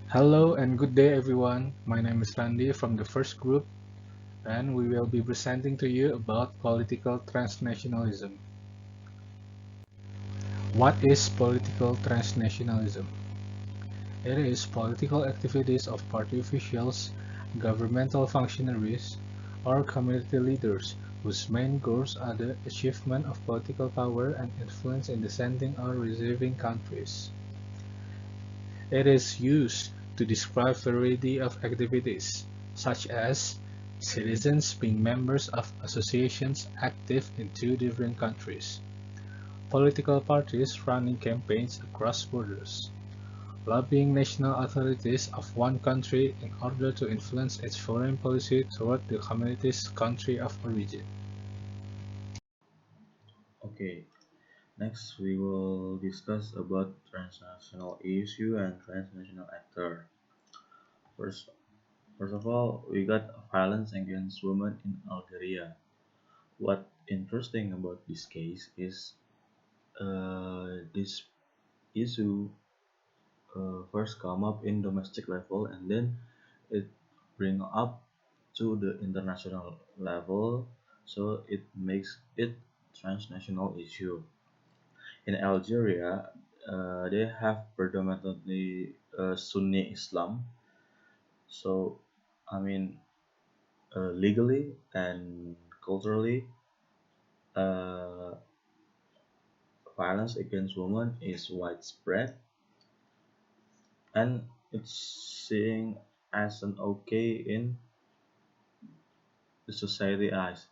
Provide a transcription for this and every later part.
Hello and good day everyone. My name is Randy from the first group and we will be presenting to you about political transnationalism. What is political transnationalism? It is political activities of party officials, governmental functionaries, or community leaders whose main goals are the achievement of political power and influence in the sending or receiving countries. It is used to describe a variety of activities, such as citizens being members of associations active in two different countries, political parties running campaigns across borders, lobbying national authorities of one country in order to influence its foreign policy toward the community's country of origin. Okay, next we will discuss about transnational issue and transnational actor. First, first of all, we got violence against women in Algeria. What interesting about this case is this issue first come up in domestic level and then it bring up to the international level, so it makes it transnational issue. In Algeria, they have predominantly Sunni Islam. So, I mean, legally and culturally, uh, violence against women is widespread, and it's seen as an okay in the society eyes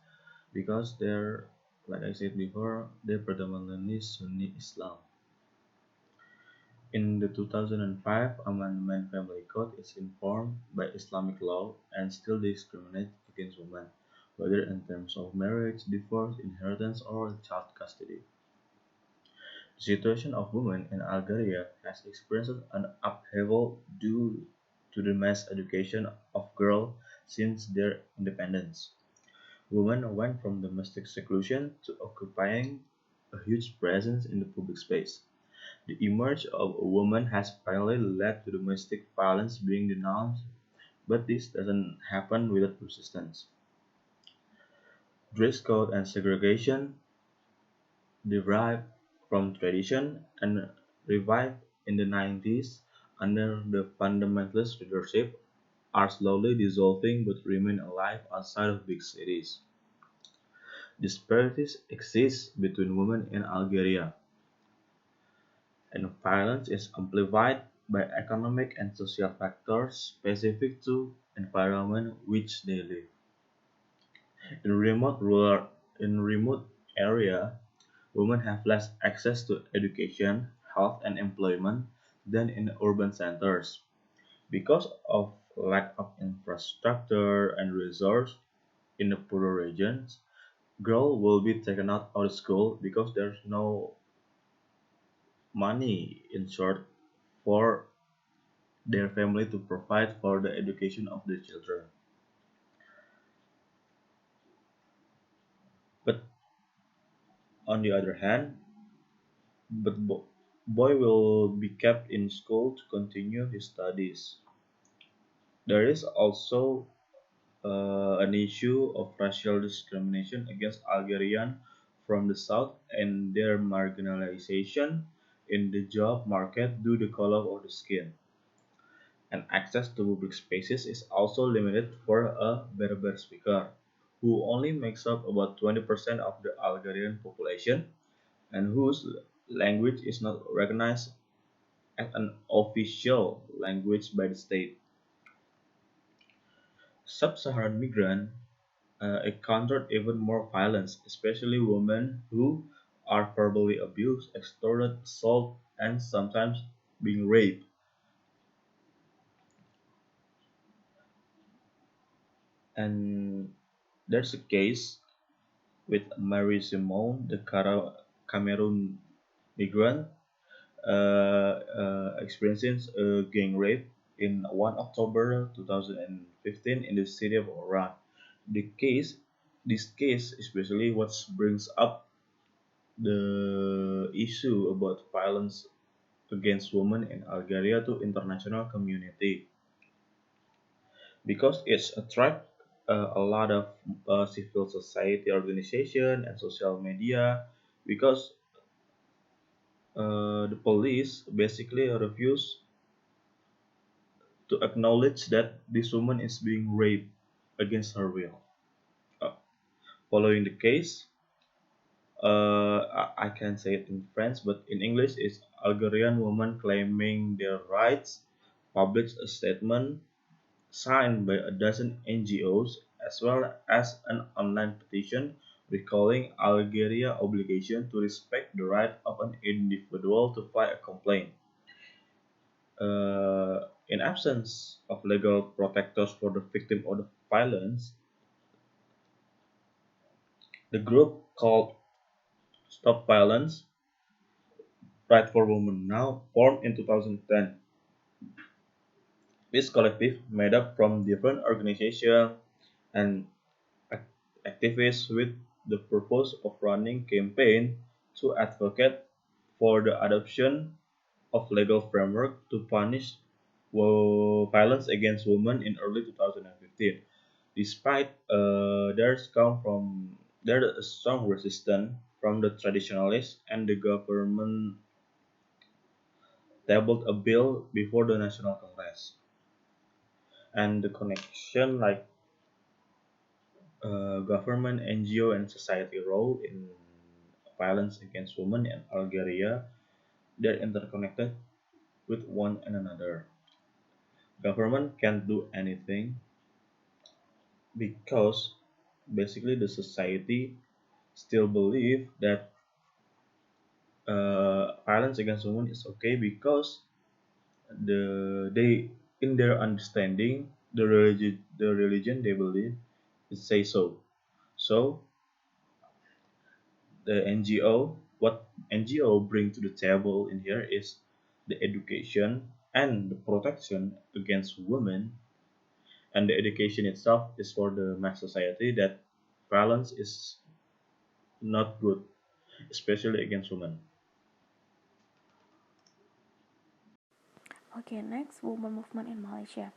because they're, like I said before, they're predominantly Sunni Islam. In the 2005 Amendment Family Code is informed by Islamic law and still discriminates against women, whether in terms of marriage, divorce, inheritance, or child custody. The situation of women in Algeria has experienced an upheaval due to the mass education of girls since their independence. Women went from domestic seclusion to occupying a huge presence in the public space. The emerge of a woman has finally led to domestic violence being denounced, but this doesn't happen without resistance. Dress code and segregation, derived from tradition and revived in the 90s under the fundamentalist leadership, are slowly dissolving but remain alive outside of big cities. Disparities exist between women in Algeria, and violence is amplified by economic and social factors specific to environment which they live. In remote area, women have less access to education, health and employment than in urban centers. Because of lack of infrastructure and resource in the poorer regions, girls will be taken out of school because there's no money in short for their family to provide for the education of their children. But on the other hand, boy will be kept in school to continue his studies. There is also an issue of racial discrimination against Algerians from the south and their marginalization in the job market due to the color of the skin. And access to public spaces is also limited for a Berber speaker, who only makes up about 20% of the Algerian population and whose language is not recognized as an official language by the state. Sub-Saharan migrants encountered even more violence, especially women who are verbally abused, extorted, assaulted, and sometimes being raped. And there's a case with Mary Simone, the Cameroon migrant, experiencing a gang rape in 1 October 2015 in the city of Oran. The case, this case, especially what brings up the issue about violence against women in Algeria to international community because it's attract a lot of civil society organization and social media because the police basically refuse to acknowledge that this woman is being raped against her will. Uh, Following the case, I can say it in French, but in English, it's Algerian woman claiming their rights published a statement signed by a dozen NGOs as well as an online petition recalling Algeria's obligation to respect the right of an individual to file a complaint. In absence of legal protectors for the victim of the violence, the group called Stop Violence, Right for Women Now, formed in 2010. This collective, made up from different organizations and activists with the purpose of running campaign to advocate for the adoption of legal framework to punish violence against women in early 2015. Despite there is strong resistance from the traditionalists and the government tabled a bill before the National Congress. And the connection like government, NGO, and society role in violence against women in Algeria, they're interconnected with one another. Government can't do anything because basically the society still believe that violence against women is okay because they in their understanding the religion they believe it say so. So the NGO, what NGO bring to the table in here is the education and the protection against women, and the education itself is for the mass society that violence is not good, especially against women. Okay, next, women movement in Malaysia.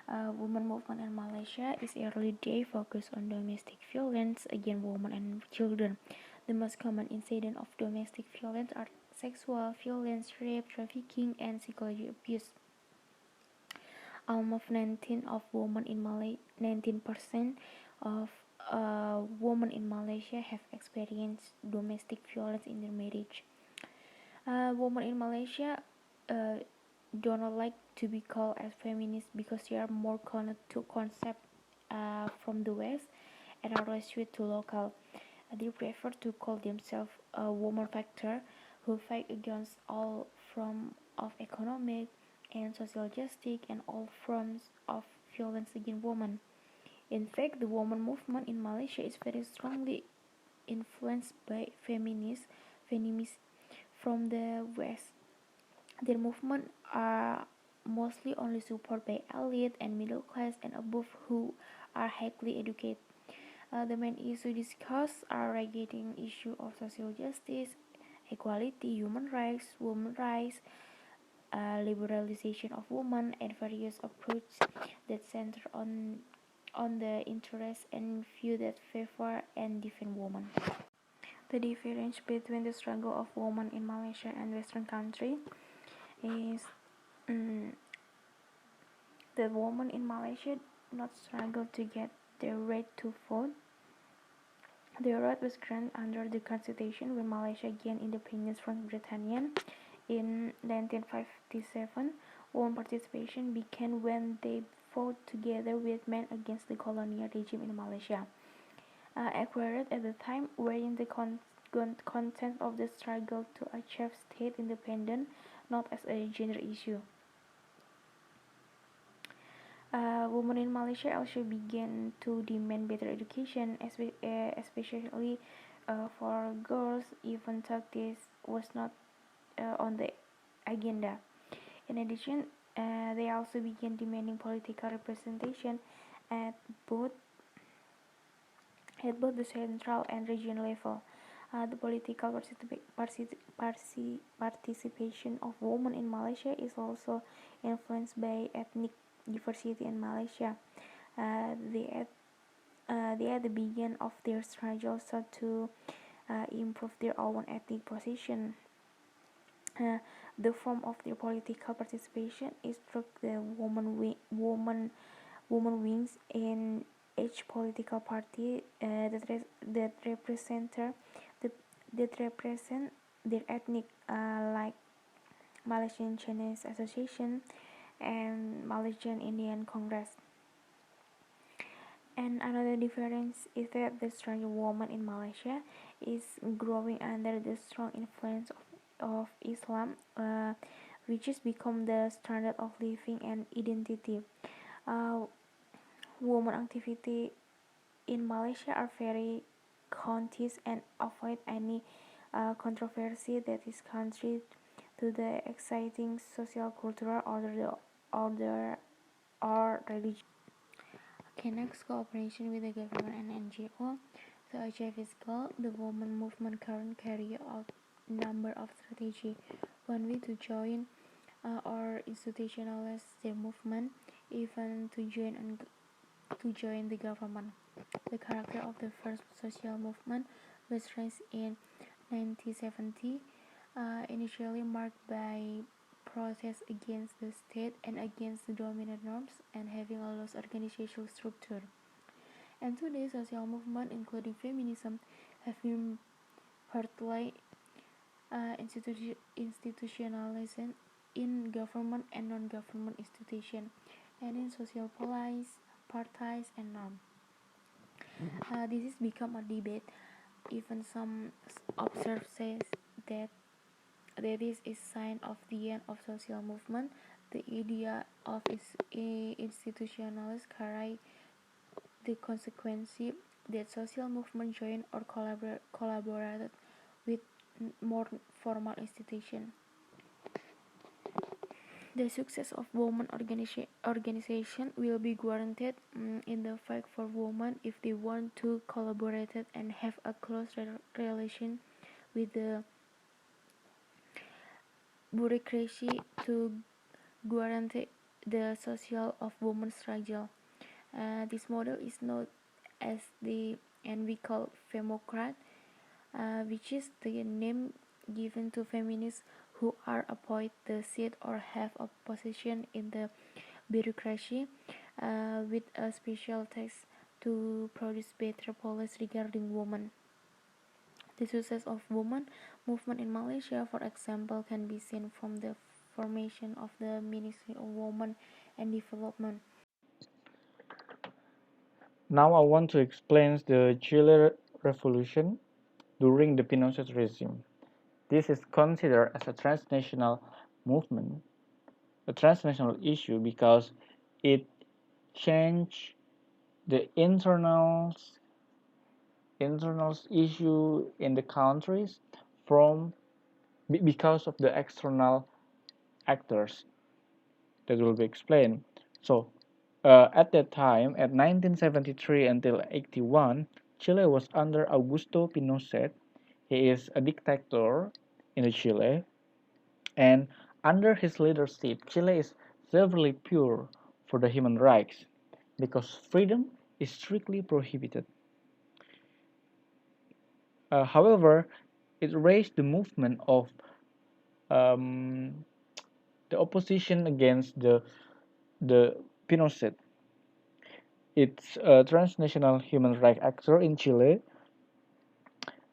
Women movement in Malaysia is early day focused on domestic violence against women and children. The most common incident of domestic violence are sexual violence, rape, trafficking, and psychological abuse. Almost 19% of women in Malaysia have experienced domestic violence in their marriage. Women in Malaysia uh, do not like to be called as feminists because they are more connected to concept from the West and are less suited to local. They prefer to call themselves a woman factor who fight against all forms of economic and social justice and all forms of violence against women. In fact, the woman movement in Malaysia is very strongly influenced by feminists from the West. Their movements are mostly only supported by elite and middle class and above who are highly educated. The main issues discussed are regarding issues of social justice, equality, human rights, women's rights, liberalization of women, and various approaches that center on the interests and views that favor and defend women. The difference between the struggle of women in Malaysia and Western countries is mm, that women in Malaysia not struggle to get their right to vote. Their right was granted under the constitution when Malaysia gained independence from Britain in 1957. Women participation began when they fought together with men against the colonial regime in Malaysia. Acquired at the time wherein the content of the struggle to achieve state independence, not as a gender issue. Women in Malaysia also began to demand better education, especially for girls, even though this was not on the agenda. In addition, they also began demanding political representation at both at both the central and regional level. The political participation of women in Malaysia is also influenced by ethnic diversity in Malaysia. They at the beginning of their struggle sought to improve their own ethnic position. Uh, the form of their political participation is through the woman wings in each political party that represent that, that represent their ethnic, like Malaysian Chinese Association and Malaysian Indian Congress. And another difference is that the strong woman in Malaysia is growing under the strong influence of Islam, which has become the standard of living and identity. Uh, Women activity in Malaysia are very conscious and avoid any controversy that is contrary to the exciting social, cultural, order or religion. Okay, next, cooperation with the government and NGO. To achieve its goal, the women movement currently carry out number of strategies. One way to join or institutionalize their movement, even to join the government. The character of the first social movement was raised in 1970, initially marked by protests against the state and against the dominant norms and having a loose organizational structure. And today, social movements, including feminism, have been partly institutionalized in government and non-government institutions, and in social policies, parties, and norms. This has become a debate. Even some observers say that that is a sign of the end of social movement. The idea of institutionalized carry the consequence that social movement join or collaborated with more formal institutions. The success of women organization will be guaranteed in the fact for women if they want to collaborate and have a close relation with the bureaucracy to guarantee the social of women's struggle. This model is known as the and we call femocrat, which is the name given to feminists who are appointed the seat or have a position in the bureaucracy, with a special task to produce better policies regarding women. The success of women movement in Malaysia, for example, can be seen from the formation of the Ministry of Women and Development. Now I want to explain the Chile Revolution during the Pinochet regime. This is considered as a transnational movement, a transnational issue because it changed the internal issue in the countries from because of the external actors that will be explained. So at that time, at 1973 until 81, Chile was under Augusto Pinochet. He is a dictator in Chile, and under his leadership, Chile is severely pure for the human rights because freedom is strictly prohibited. However, it raised the movement of um, the opposition against the Pinochet. It's a transnational human rights actor in Chile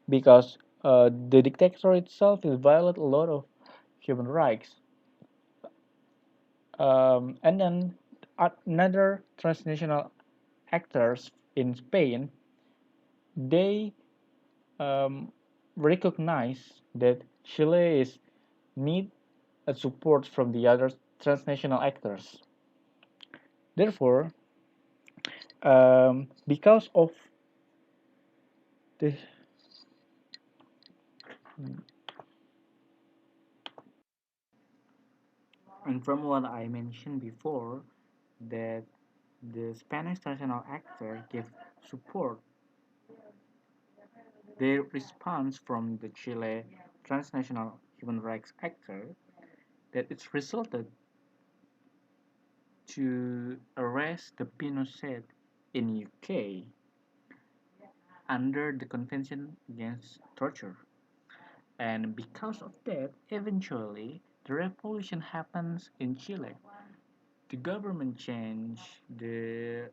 because the dictator itself is violate a lot of human rights. And then another transnational actors in Spain, they um, recognize that Chile is need a support from the other transnational actors. Therefore, because of the and from what I mentioned before, that the Spanish national actor give support Their response from the Chile transnational human rights actor that it's resulted to arrest the Pinochet in UK under the Convention Against Torture. And because of that, eventually the revolution happens in Chile. The government change, the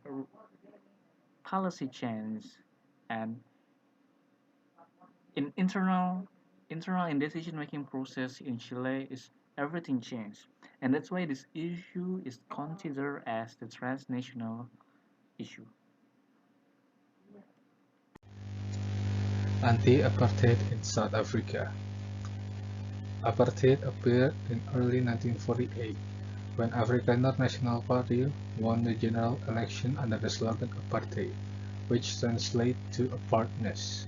policy change, and in internal and decision making process in Chile is everything changed. And that's why this issue is considered as the transnational issue. Anti-apartheid in South Africa. Apartheid appeared in early 1948 when African National Party won the general election under the slogan "Apartheid", which translates to "apartness".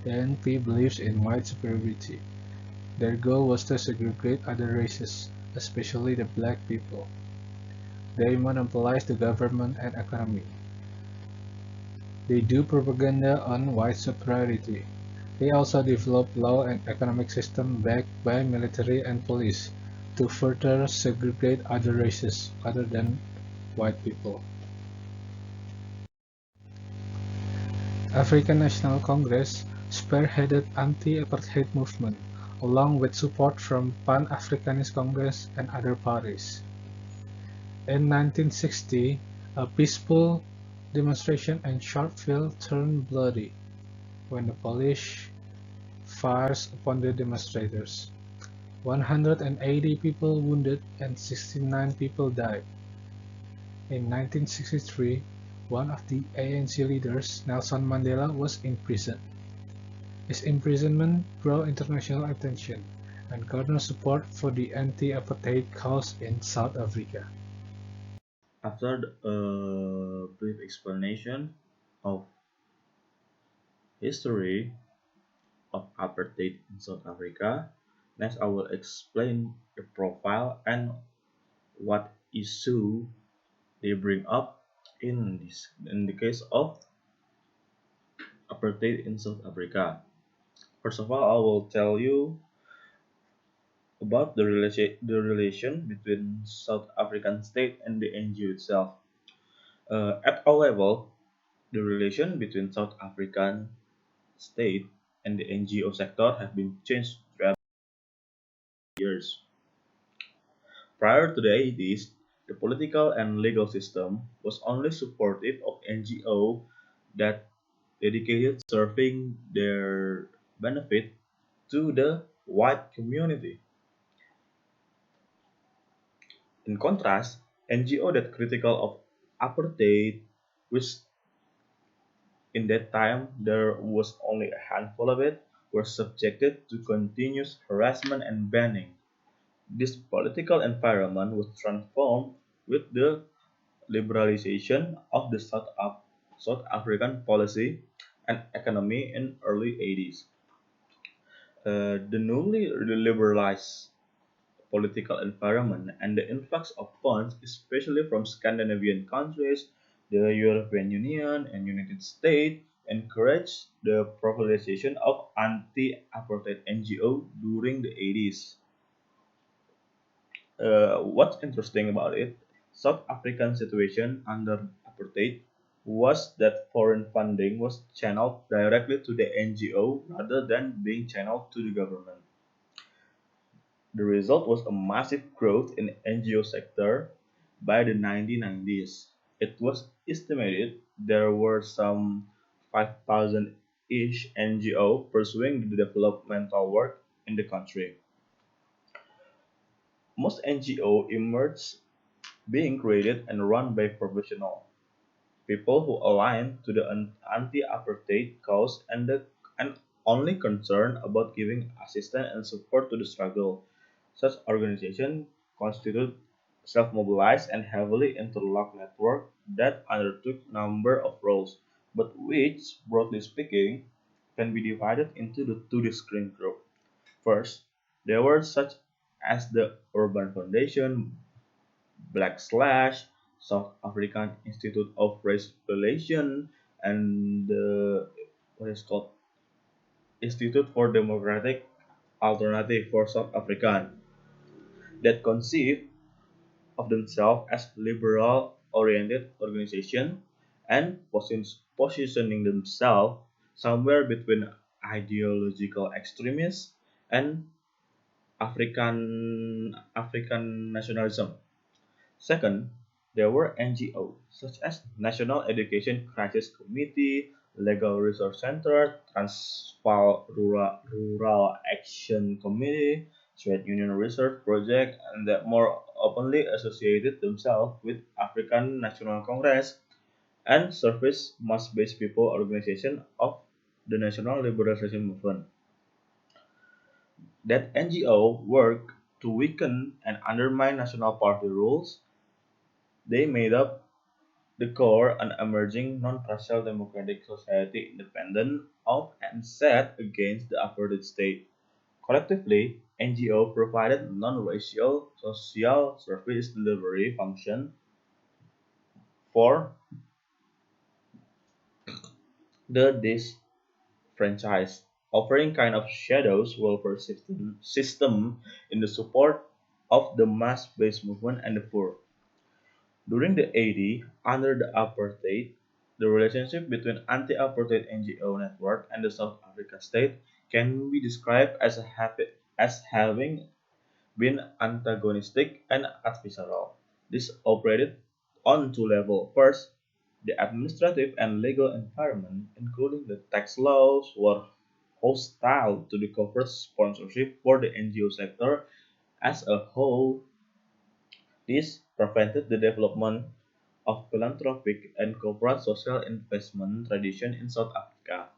The NP believes in white superiority. Their goal was to segregate other races, especially the black people. They monopolize the government and economy. They do propaganda on white superiority. They also develop law and economic system backed by military and police to further segregate other races other than white people. African National Congress spearheaded anti-apartheid movement along with support from Pan-Africanist Congress and other parties. In 1960, a peaceful demonstration in Sharpeville turned bloody when the police fires upon the demonstrators. 180 people wounded and 69 people died. In 1963, one of the ANC leaders, Nelson Mandela, was imprisoned. His imprisonment drew international attention and garnered support for the anti-apartheid cause in South Africa. After a brief explanation of history of apartheid in South Africa, next I will explain the profile and what issue they bring up in the case of apartheid in South Africa. First of all, I will tell you about the relation between South African state and the NGO itself. At all level, the relation between South African state and the NGO sector have been changed throughout the years. Prior to the 80s, the political and legal system was only supportive of NGO that dedicated serving their benefit to the white community. In contrast, NGO that critical of apartheid, which in that time there was only a handful of it, were subjected to continuous harassment and banning. This political environment was transformed with the liberalization of the South African policy and economy in early 80s. The newly liberalized political environment and the influx of funds, especially from Scandinavian countries, the European Union, and United States, encouraged the proliferation of anti-apartheid NGO during the 80s. What's interesting about it, South African situation under apartheid was that foreign funding was channeled directly to the NGO rather than being channeled to the government. The result was a massive growth in NGO sector by the 1990s. It was estimated there were some 5,000-ish NGO pursuing the developmental work in the country. Most NGO emerged being created and run by professionals, people who align to the anti-apartheid cause and only concerned about giving assistance and support to the struggle. Such organizations constitute self-mobilized and heavily interlocked network that undertook number of roles, but which, broadly speaking, can be divided into the two distinct groups. First, there were such as the Urban Foundation, Black Slash, South African Institute of Race Relations, and the what is called Institute for Democratic Alternative for South African that conceive of themselves as liberal-oriented organization and positioning themselves somewhere between ideological extremists and African nationalism. Second, there were NGOs such as National Education Crisis Committee, Legal Resource Center, Transvaal Rural Action Committee, Trade Union Research Project, and that more openly associated themselves with African National Congress and Service Mass-Based People Organization of the National Liberation Movement. That NGO worked to weaken and undermine national party rules. They made up the core, an emerging non-partial democratic society independent of and set against the apartheid state. Collectively, NGO provided non-racial social service delivery function for the disenfranchised, offering kind of shadows welfare system in the support of the mass-based movement and the poor. During the 80s, under the apartheid, the relationship between anti-apartheid NGO network and the South Africa state can be described as having been antagonistic and adversarial. This operated on two levels. First, the administrative and legal environment, including the tax laws, were hostile to the corporate sponsorship for the NGO sector as a whole. This prevented the development of philanthropic and corporate social investment tradition in South Africa.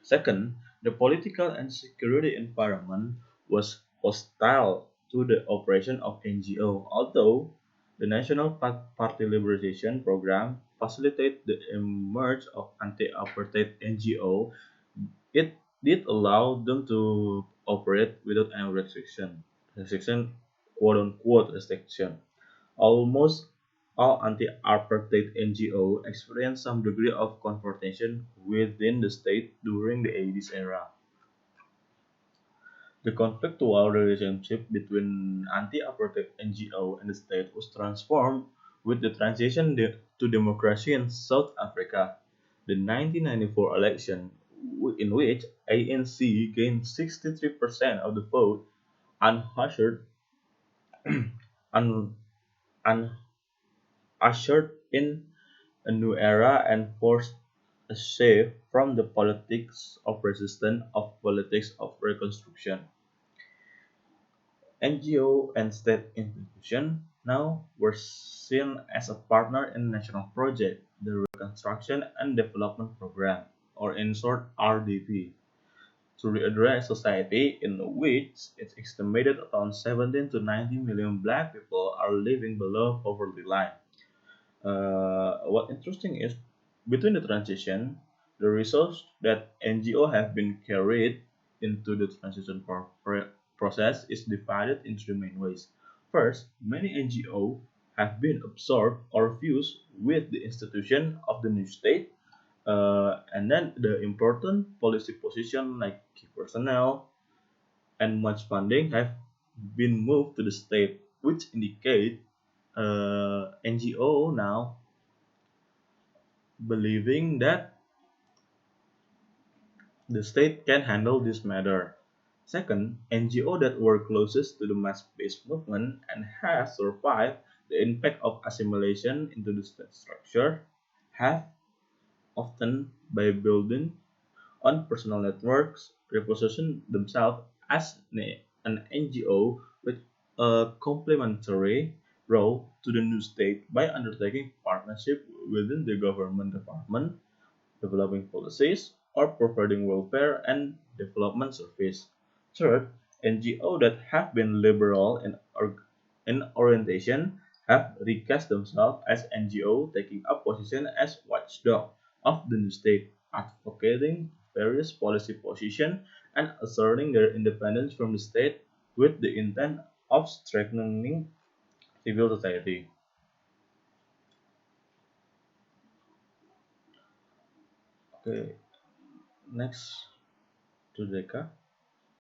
Second, the political and security environment was hostile to the operation of NGO, although the National Party Liberation Program facilitated the emergence of anti-apartheid NGO. It did allow them to operate without any quote unquote restriction. Almost all anti-apartheid NGOs experienced some degree of confrontation within the state during the 80s era. The conflictual relationship between anti-apartheid NGO and the state was transformed with the transition to democracy in South Africa. The 1994 election, in which ANC gained 63% of the vote, unushered, un, unushered in a new era and forced a shift from the politics of resistance of politics of reconstruction. NGO and state institutions now were seen as a partner in the national project, the Reconstruction and Development Program, or in short RDP, to readdress society in which it's estimated around 17 to 90 million black people are living below poverty line. What interesting is between the transition, the resource that NGO have been carried into the transition process is divided into the main ways. First, many NGO have been absorbed or fused with the institution of the new state, and then the important policy position like key personnel and much funding have been moved to the state, which indicate NGO now believing that the state can handle this matter. Second, NGO that were closest to the mass-based movement and have survived the impact of assimilation into the state structure have often by building on personal networks reposition themselves as an NGO with a complementary role to the new state by undertaking partnership within the government department developing policies, or providing welfare and development service. Third, NGOs that have been liberal in orientation have recast themselves as NGO taking up position as watchdog of the new state, advocating various policy positions and asserting their independence from the state with the intent of strengthening civil society. Okay, next. Trudeka?